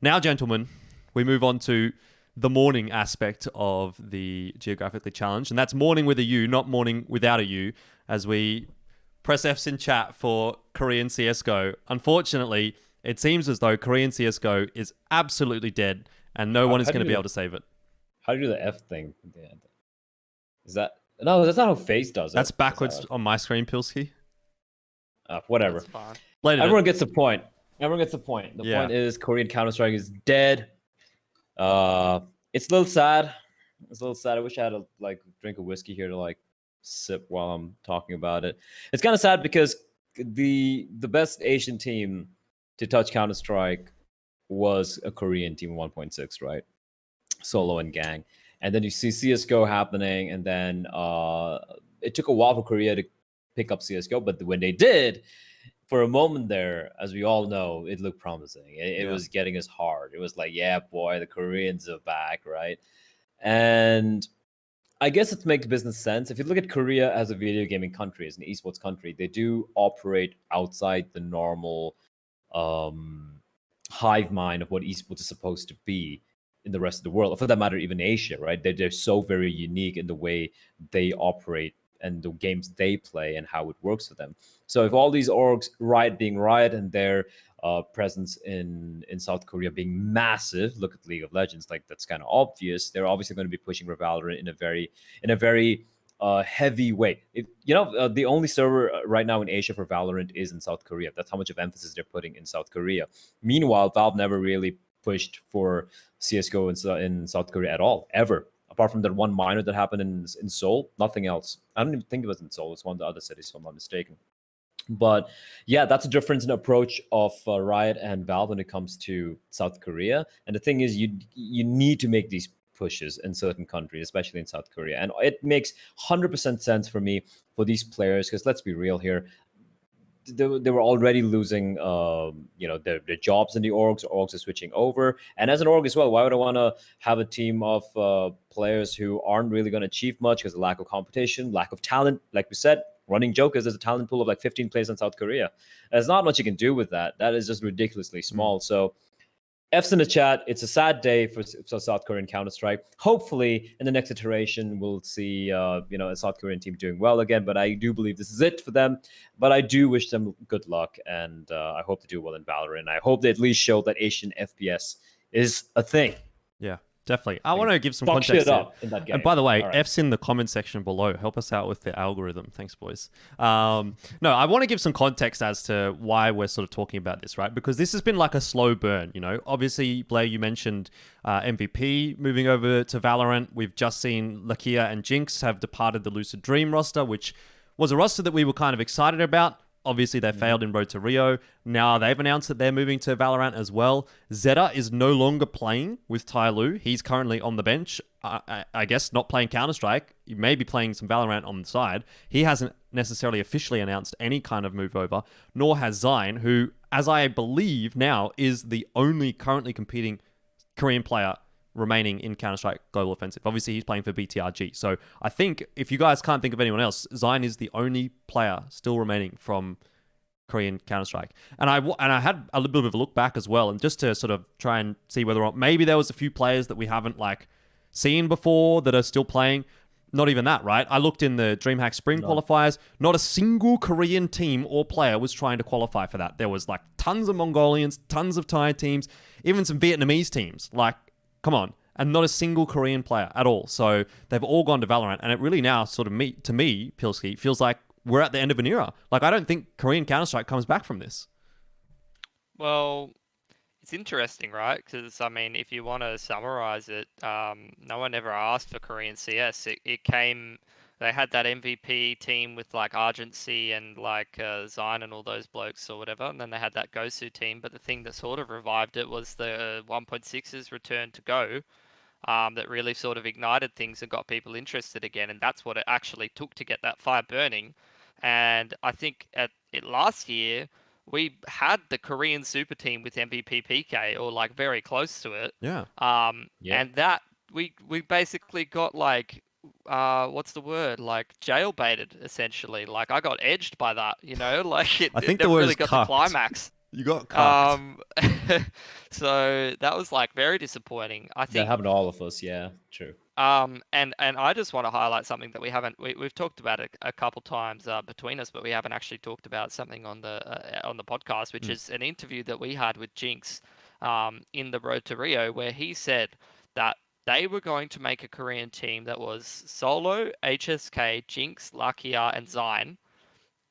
Now, gentlemen, we move on to the morning aspect of the geographically challenged, and that's morning with a U, not morning without a U, as we press F's in chat for Korean CSGO. Unfortunately, it seems as though Korean CSGO is absolutely dead, and no one is going to be able to save it. How do you do the F thing at the end? Is that... No, that's not how FaZe does it. That's backwards on my screen, Pilsky. Whatever. Everyone gets the point. Everyone gets the point. The point is Korean Counter-Strike is dead. It's a little sad. It's a little sad. I wish I had a drink of whiskey here to sip while I'm talking about it. It's kind of sad because the best Asian team to touch Counter-Strike was a Korean team 1.6, right? Solo and gang. And then you see CSGO happening, and then it took a while for Korea to pick up CSGO, but when they did, for a moment there, as we all know, it looked promising. It was getting us hard. It was like, yeah, boy, the Koreans are back, right? And I guess it makes business sense. If you look at Korea as a video gaming country, as an esports country, they do operate outside the normal hive mind of what esports is supposed to be in the rest of the world, or for that matter, even Asia, right? They're so very unique in the way they operate and the games they play and how it works for them. So if all these orgs, being Riot and their presence in South Korea being massive, look at League of Legends, that's kind of obvious. They're obviously going to be pushing Valorant in a very heavy way. The only server right now in Asia for Valorant is in South Korea. That's how much of emphasis they're putting in South Korea. Meanwhile, Valve never really pushed for CSGO in South Korea at all, ever. Apart from that one minor that happened in Seoul, nothing else. I don't even think it was in Seoul. It's one of the other cities, if I'm not mistaken. But yeah, that's a difference in approach of Riot and Valve when it comes to South Korea. And the thing is, you need to make these pushes in certain countries, especially in South Korea. And it makes 100% sense for me for these players, because let's be real here. They were already losing, their jobs in the orgs. Orgs are switching over, and as an org as well, why would I want to have a team of players who aren't really going to achieve much because of lack of competition, lack of talent? Like we said, running joke is there's a talent pool of 15 players in South Korea. There's not much you can do with that. That is just ridiculously small. So F's in the chat. It's a sad day for South Korean Counter-Strike. Hopefully, in the next iteration, we'll see a South Korean team doing well again. But I do believe this is it for them. But I do wish them good luck, and I hope they do well in Valorant. I hope they at least show that Asian FPS is a thing. Yeah. Definitely. I want to give some context here. And by the way, F's in the comment section below. Help us out with the algorithm. Thanks, boys. No, I want to give some context as to why we're sort of talking about this, right? Because this has been like a slow burn, Obviously, Blair, you mentioned MVP moving over to Valorant. We've just seen Lakia and Jinx have departed the Lucid Dream roster, which was a roster that we were kind of excited about. Obviously, they failed in Road to Rio. Now they've announced that they're moving to Valorant as well. Zeta is no longer playing with Tai Lu. He's currently on the bench. I guess not playing Counter-Strike. He may be playing some Valorant on the side. He hasn't necessarily officially announced any kind of move over, nor has Zine, who, as I believe now, is the only currently competing Korean player remaining in Counter-Strike Global Offensive. Obviously, he's playing for BTRG. So I think if you guys can't think of anyone else, Zine is the only player still remaining from Korean Counter-Strike. And I had a little bit of a look back as well, and just to sort of try and see whether or not maybe there was a few players that we haven't seen before that are still playing. Not even that, right? I looked in the DreamHack Spring qualifiers. Not a single Korean team or player was trying to qualify for that. There was tons of Mongolians, tons of Thai teams, even some Vietnamese teams. Come on. And not a single Korean player at all. So they've all gone to Valorant. And it really now to me, Pilsky, feels like we're at the end of an era. I don't think Korean Counter-Strike comes back from this. Well, it's interesting, right? Because, if you want to summarize it, no one ever asked for Korean CS. It came... They had that MVP team with Argency and Zine and all those blokes or whatever, and then they had that Gosu team. But the thing that sort of revived it was the 1.6's return to Go, that really sort of ignited things and got people interested again, and that's what it actually took to get that fire burning. And I think last year we had the Korean super team with MVP PK or very close to it. Yeah. And that we basically got what's the word? Jail baited, essentially. I got edged by that, I think it the word really is got cucked. the climax. You got cucked. So that was like very disappointing. I think that happened to all of us. Yeah, true. And I just want to highlight something that we've talked about it a couple times between us, but we haven't actually talked about something on the podcast, which is an interview that we had with Jinx in the Road to Rio, where he said that they were going to make a Korean team that was Solo, HSK, Jinx, Lakia, and Zyne,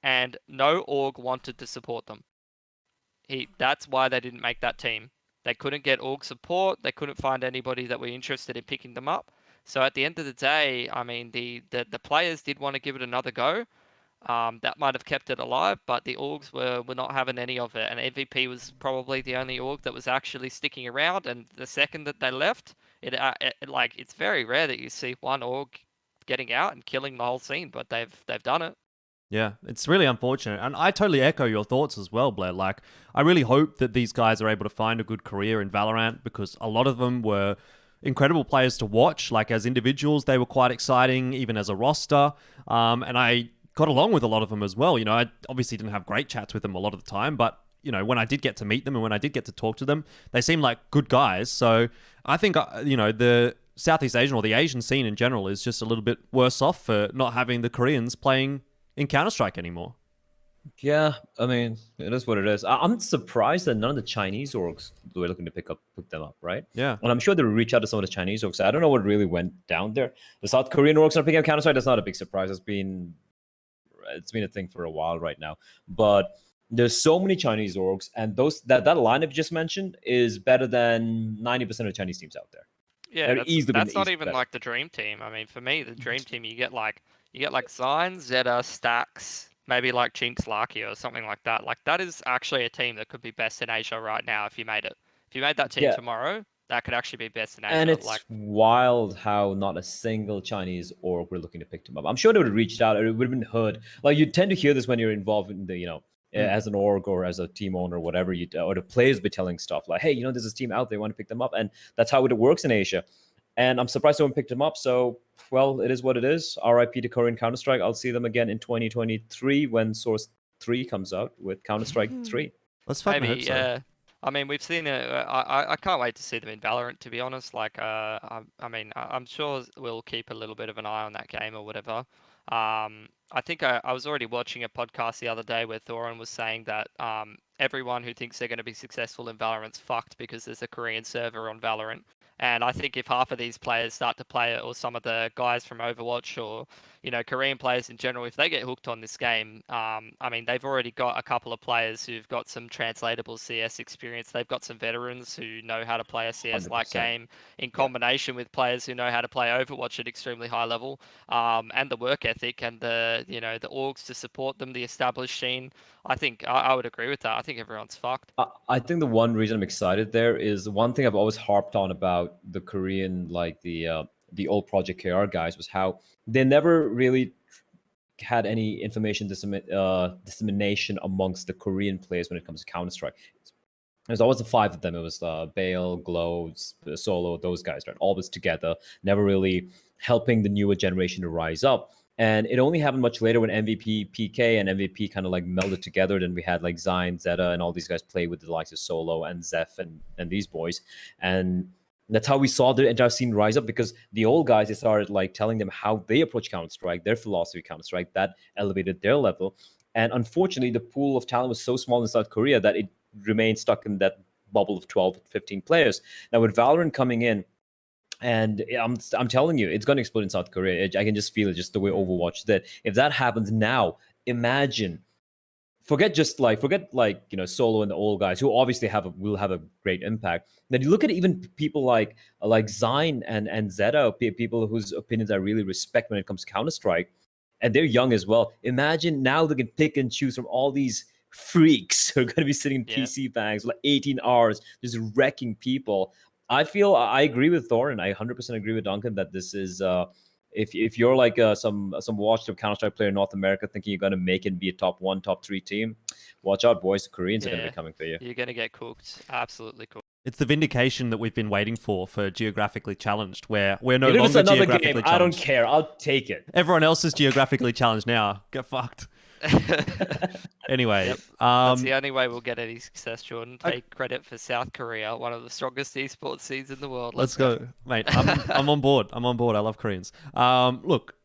and no org wanted to support them. That's why they didn't make that team. They couldn't get org support. They couldn't find anybody that were interested in picking them up. So at the end of the day, I mean, the players did want to give it another go. That might have kept it alive, but the orgs were not having any of it. And MVP was probably the only org that was actually sticking around. And the second that they left, it's very rare that you see one org getting out and killing the whole scene, but they've done it. Yeah, it's really unfortunate. And I totally echo your thoughts as well, Blair. Like, I really hope that these guys are able to find a good career in Valorant, because a lot of them were incredible players to watch. Like, as individuals, they were quite exciting, even as a roster. And I got along with a lot of them as well. You know, I obviously didn't have great chats with them a lot of the time, but, you know, when I did get to meet them and when I did get to talk to them, they seemed like good guys. So I think, you know, the Southeast Asian, or the Asian scene in general, is just a little bit worse off for not having the Koreans playing in Counter-Strike anymore. Yeah, I mean, it is what it is. I'm surprised that none of the Chinese orgs were looking to pick them up, right? Yeah. And I'm sure they'll reach out to some of the Chinese orgs. I don't know what really went down there. The South Korean orgs are picking up Counter-Strike. That's not a big surprise. It's been a thing for a while right now. But there's so many Chinese orgs, and that lineup you just mentioned is better than 90% of the Chinese teams out there. Yeah, that's not even better. Like the dream team. I mean, for me, the dream team, you get like Zyne, Zeta, Stax, maybe like Jinx, Lakia or something like that. Like, that is actually a team that could be best in Asia right now if you made it. If you made that team tomorrow, that could actually be best in Asia. And it's wild how not a single Chinese org were looking to pick them up. I'm sure they would have reached out, or it would have been heard. Like, you tend to hear this when you're involved in the, you know, as an org or as a team owner or whatever, or the players be telling stuff like, hey, you know, there's this team out there, want to pick them up. And that's how it works in Asia. And I'm surprised no one picked them up. So, well, it is what it is. RIP to Korean Counter-Strike. I'll see them again in 2023 when Source 3 comes out with Counter-Strike 3. Let's fucking hope so. Yeah. I mean, we've seen it. I can't wait to see them in Valorant, to be honest. Like, I mean, I'm sure we'll keep a little bit of an eye on that game or whatever. I think I was already watching a podcast the other day where Thorin was saying that everyone who thinks they're going to be successful in Valorant's fucked because there's a Korean server on Valorant. And I think if half of these players start to play it, or some of the guys from Overwatch, or, you know, Korean players in general, if they get hooked on this game, I mean, they've already got a couple of players who've got some translatable CS experience. They've got some veterans who know how to play a CS-like game in combination with players who know how to play Overwatch at extremely high level, and the work ethic and the orgs to support them, the established scene. I think I would agree with that. I think everyone's fucked. I think the one reason I'm excited there is one thing I've always harped on about the Korean, like the old Project KR guys, was how they never really had any information dissemination amongst the Korean players when it comes to Counter-Strike. There's always the five of them. It was Bale, Glow, Solo, those guys, right? Always together, never really helping the newer generation to rise up. And it only happened much later when MVP, PK, and MVP kind of like melded together. Then we had like Zyne, Zeta, and all these guys play with the likes of Solo and Zeph and these boys. And that's how we saw the entire scene rise up, because the old guys, they started like telling them how they approach Counter-Strike, their philosophy of Counter-Strike, that elevated their level. And unfortunately, the pool of talent was so small in South Korea that it remained stuck in that bubble of 12, 15 players. Now with Valorant coming in, and I'm telling you, it's going to explode in South Korea. I can just feel it, just the way Overwatch did. If that happens now, imagine, forget you know, Solo and the old guys, who obviously will have a great impact. Then you look at even people like Zyne and Zeta, people whose opinions I really respect when it comes to Counter-Strike, and they're young as well. Imagine now they can pick and choose from all these freaks who are going to be sitting in PC banks for like 18 hours, just wrecking people. I agree with Thorin. I 100% agree with Duncan that this is if you're like some watched up Counter-Strike player in North America thinking you're going to make it and be a top 1, top 3 team, watch out, boys. The Koreans are going to be coming for you. You're going to get cooked. Absolutely cooked. It's the vindication that we've been waiting for geographically challenged, where we're no longer geographically challenged. I don't care. I'll take it. Everyone else is geographically challenged now. Get fucked. Anyway, Yep. That's the only way we'll get any success, Jordan. Take credit for South Korea, one of the strongest esports scenes in the world. Let's go, mate. I'm on board. I'm on board. I love Koreans. Look,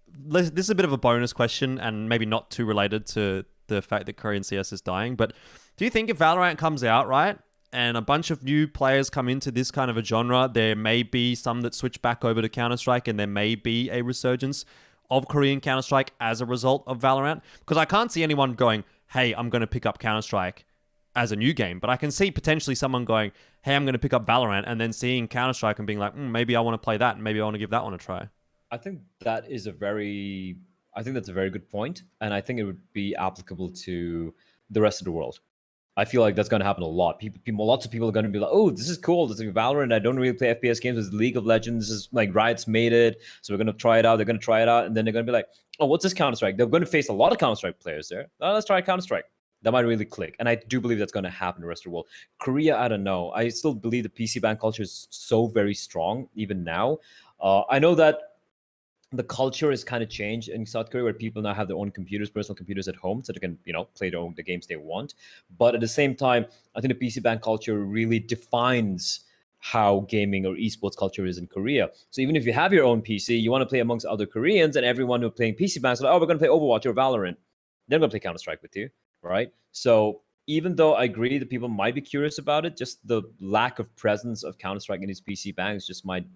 this is a bit of a bonus question and maybe not too related to the fact that Korean CS is dying, but do you think if Valorant comes out, right, and a bunch of new players come into this kind of a genre, there may be some that switch back over to Counter-Strike and there may be a resurgence of Korean Counter-Strike as a result of Valorant? Because I can't see anyone going, hey, I'm going to pick up Counter-Strike as a new game, but I can see potentially someone going, hey, I'm going to pick up Valorant, and then seeing Counter-Strike and being like, maybe I want to play that, and maybe I want to give that one a try. I think that's a very good point, and I think it would be applicable to the rest of the world. I feel like that's going to happen a lot. Lots of people are going to be like, "Oh, this is cool. This is Valorant. I don't really play FPS games. This is League of Legends. This is like Riot's made it, so we're going to try it out." They're going to try it out, and then they're going to be like, "Oh, what's this Counter-Strike?" They're going to face a lot of Counter-Strike players there. Oh, let's try Counter-Strike. That might really click, and I do believe that's going to happen in the rest of the world. Korea, I don't know. I still believe the PC ban culture is so very strong even now. I know that the culture has kind of changed in South Korea, where people now have their own computers, personal computers at home, so they can, play the games they want. But at the same time, I think the PC ban culture really defines how gaming or esports culture is in Korea. So even if you have your own PC, you want to play amongst other Koreans, and everyone who's playing PC bans, like, oh, we're going to play Overwatch or Valorant. They're going to play Counter-Strike with you, right? So even though I agree that people might be curious about it, just the lack of presence of Counter-Strike in these PC bans just might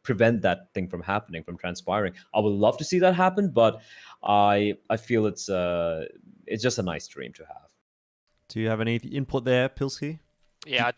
prevent that thing from happening, from transpiring. I would love to see that happen, but I feel it's just a nice dream to have. Do you have any input there, Pilsky? Yeah, I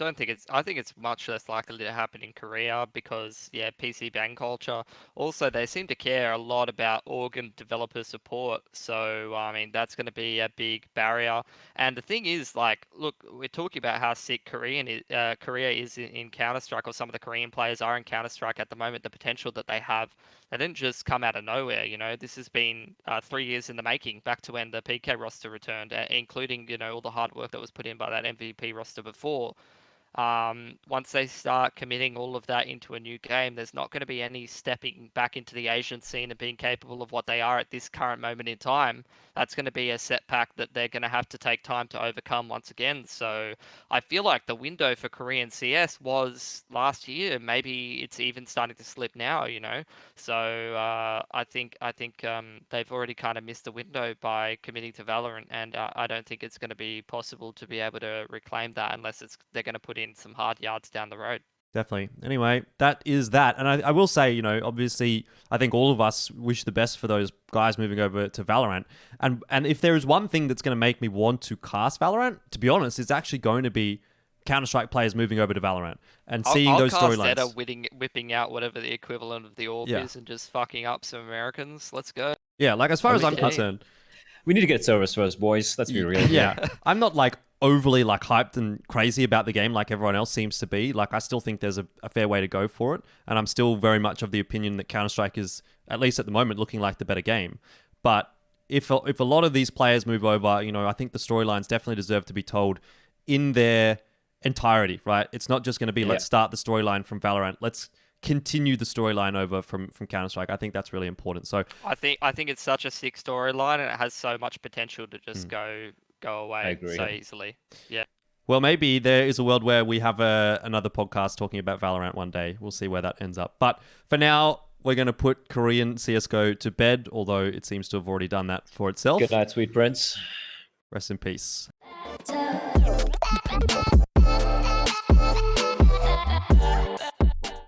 think it's much less likely to happen in Korea because, PC ban culture. Also, they seem to care a lot about organ developer support. So, I mean, that's going to be a big barrier. And the thing is, like, look, we're talking about how sick Korea is in Counter-Strike, or some of the Korean players are in Counter-Strike at the moment, the potential that they have. They didn't just come out of nowhere, This has been 3 years in the making, back to when the PK roster returned, including, all the hard work that was put in by that MVP roster before. Once they start committing all of that into a new game, there's not going to be any stepping back into the Asian scene and being capable of what they are at this current moment in time. That's going to be a setback that they're going to have to take time to overcome once again. So I feel like the window for Korean CS was last year. Maybe it's even starting to slip now, So I think they've already kind of missed the window by committing to Valorant, and I don't think it's going to be possible to be able to reclaim that unless they're going to put in some hard yards down the road. Definitely. Anyway, that is that. And I will say, obviously, I think all of us wish the best for those guys moving over to Valorant. And if there is one thing that's going to make me want to cast Valorant, to be honest, it's actually going to be Counter-Strike players moving over to Valorant and seeing those storylines. I'll cast whipping out whatever the equivalent of the orb is and just fucking up some Americans. Let's go. Yeah, like as far as I'm concerned, we need to get service first, boys. Let's be real. Yeah. I'm not like overly like hyped and crazy about the game like everyone else seems to be. Like, I still think there's a fair way to go for it, and I'm still very much of the opinion that Counter-Strike is, at least at the moment, looking like the better game. But if a lot of these players move over, I think the storylines definitely deserve to be told in their entirety, right? It's not just going to be let's start the storyline from Valorant, let's continue the storyline over from Counter-Strike. I think that's really important. So I think it's such a sick storyline, and it has so much potential to just go away so easily. Yeah. Well, maybe there is a world where we have another podcast talking about Valorant one day. We'll see where that ends up. But for now, we're going to put Korean CSGO to bed, although it seems to have already done that for itself. Good night, sweet prince. Rest in peace.